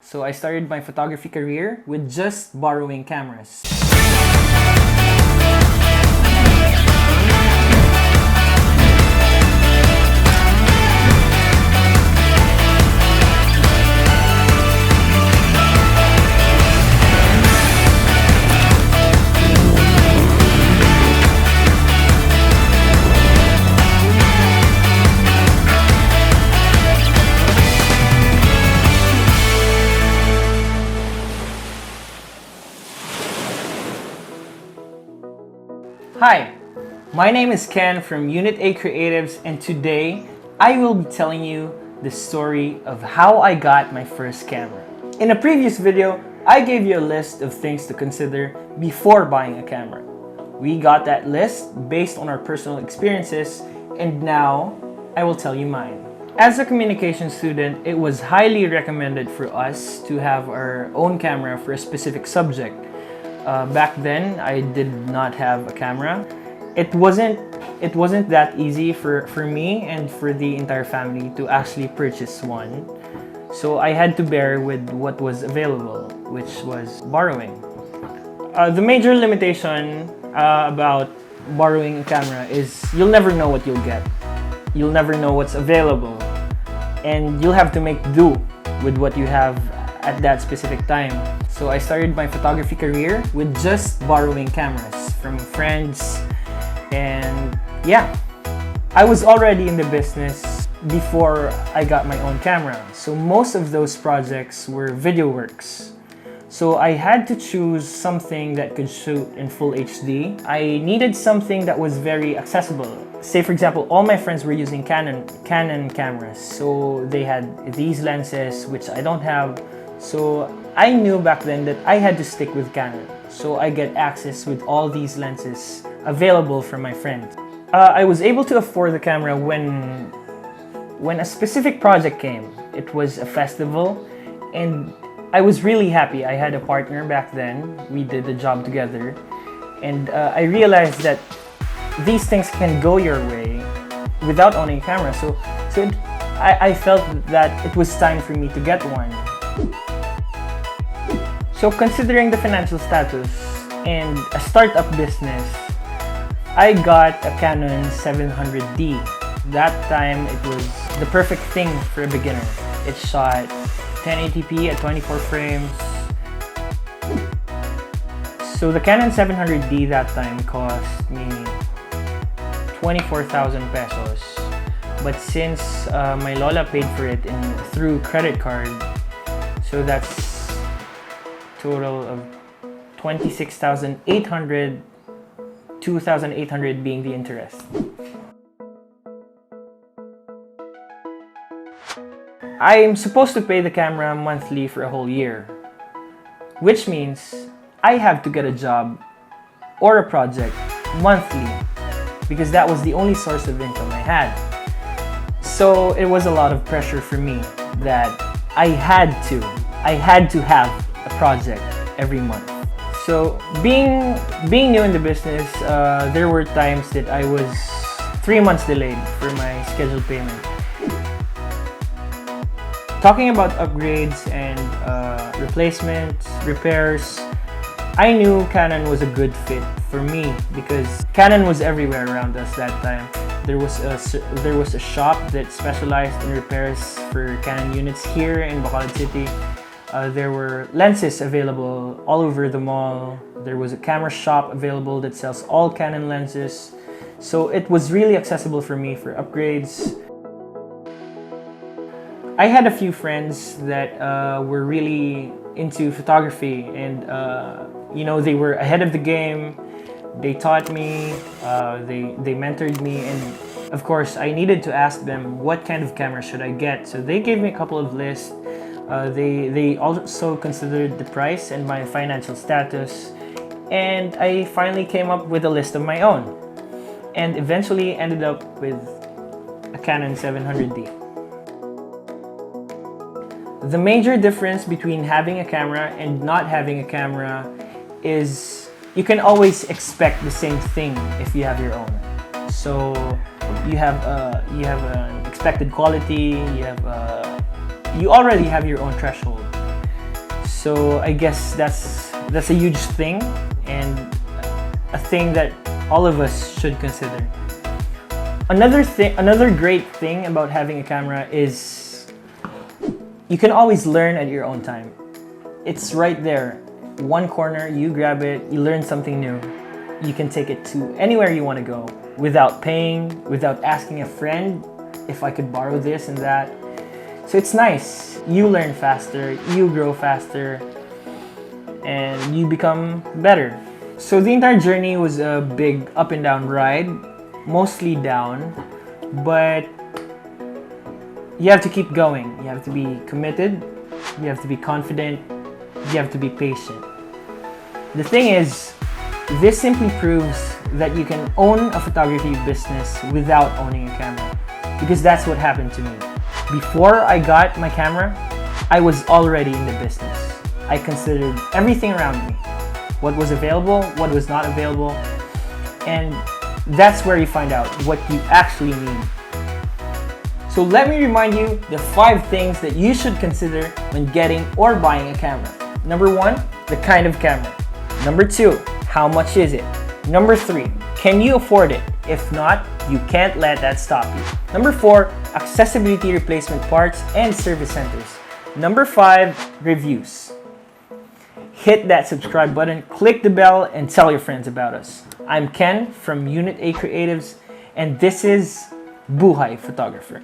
So I started my photography career with just borrowing cameras. Hi, my name is Ken from Unit A Creatives, and today I will be telling you the story of how I got my first camera. In a previous video, I gave you a list of things to consider before buying a camera. We got that list based on our personal experiences, and now I will tell you mine. As a communication student, it was highly recommended for us to have our own camera for a specific subject. Back then, I did not have a camera. It wasn't that easy for me and for the entire family to actually purchase one. So I had to bear with what was available, which was borrowing. The major limitation about borrowing a camera is you'll never know what you'll get. You'll never know what's available. And you'll have to make do with what you have at that specific time. So I started my photography career with just borrowing cameras from friends, and yeah, I was already in the business before I got my own camera. So most of those projects were video works. So I had to choose something that could shoot in full HD. I needed something that was very accessible. Say for example, all my friends were using Canon cameras. So they had these lenses, which I don't have. So I knew back then that I had to stick with Canon. So I get access with all these lenses available from my friends. I was able to afford the camera when a specific project came. It was a festival, and I was really happy. I had a partner back then. We did the job together, and I realized that these things can go your way without owning a camera. So I felt that it was time for me to get one. So considering the financial status and a startup business, I got a Canon 700D. That time it was the perfect thing for a beginner. It shot 1080p at 24 frames. So the Canon 700D that time cost me 24,000 pesos. But since my lola paid for it through credit card, so that's total of 26,800, 2,800 being the interest. I'm supposed to pay the camera monthly for a whole year, which means I have to get a job or a project monthly because that was the only source of income I had. So it was a lot of pressure for me that I had to have a project every month. So being new in the business, there were times that I was 3 months delayed for my scheduled payment. Talking about upgrades and replacements, repairs, I knew Canon was a good fit for me because Canon was everywhere around us that time. There was a shop that specialized in repairs for Canon units here in Bacolod City. There were lenses available all over the mall. There was a camera shop available that sells all Canon lenses. So it was really accessible for me for upgrades. I had a few friends that were really into photography, and they were ahead of the game. They taught me, they mentored me, and of course I needed to ask them what kind of camera should I get. So they gave me a couple of lists. They also considered the price and my financial status, and I finally came up with a list of my own, and eventually ended up with a Canon 700D. The major difference between having a camera and not having a camera is you can always expect the same thing if you have your own. So you have an expected quality, you already have your own threshold. So I guess that's a huge thing, and a thing that all of us should consider. Another great thing about having a camera is you can always learn at your own time. It's right there. One corner, you grab it, you learn something new. You can take it to anywhere you want to go without paying, without asking a friend if I could borrow this and that. So it's nice. You learn faster, you grow faster, and you become better. So the entire journey was a big up and down ride, mostly down, but you have to keep going. You have to be committed, you have to be confident, you have to be patient. The thing is, this simply proves that you can own a photography business without owning a camera, because that's what happened to me. Before I got my camera, I was already in the business. I considered everything around me, what was available, what was not available, and that's where you find out what you actually need. So let me remind you the 5 things that you should consider when getting or buying a camera. Number 1, the kind of camera. Number 2, how much is it? Number 3, can you afford it? If not, you can't let that stop you. Number 4, accessibility, replacement parts, and service centers. Number 5, reviews. Hit that subscribe button, click the bell, and tell your friends about us. I'm Ken from Unit A Creatives, and this is Buhay Photographer.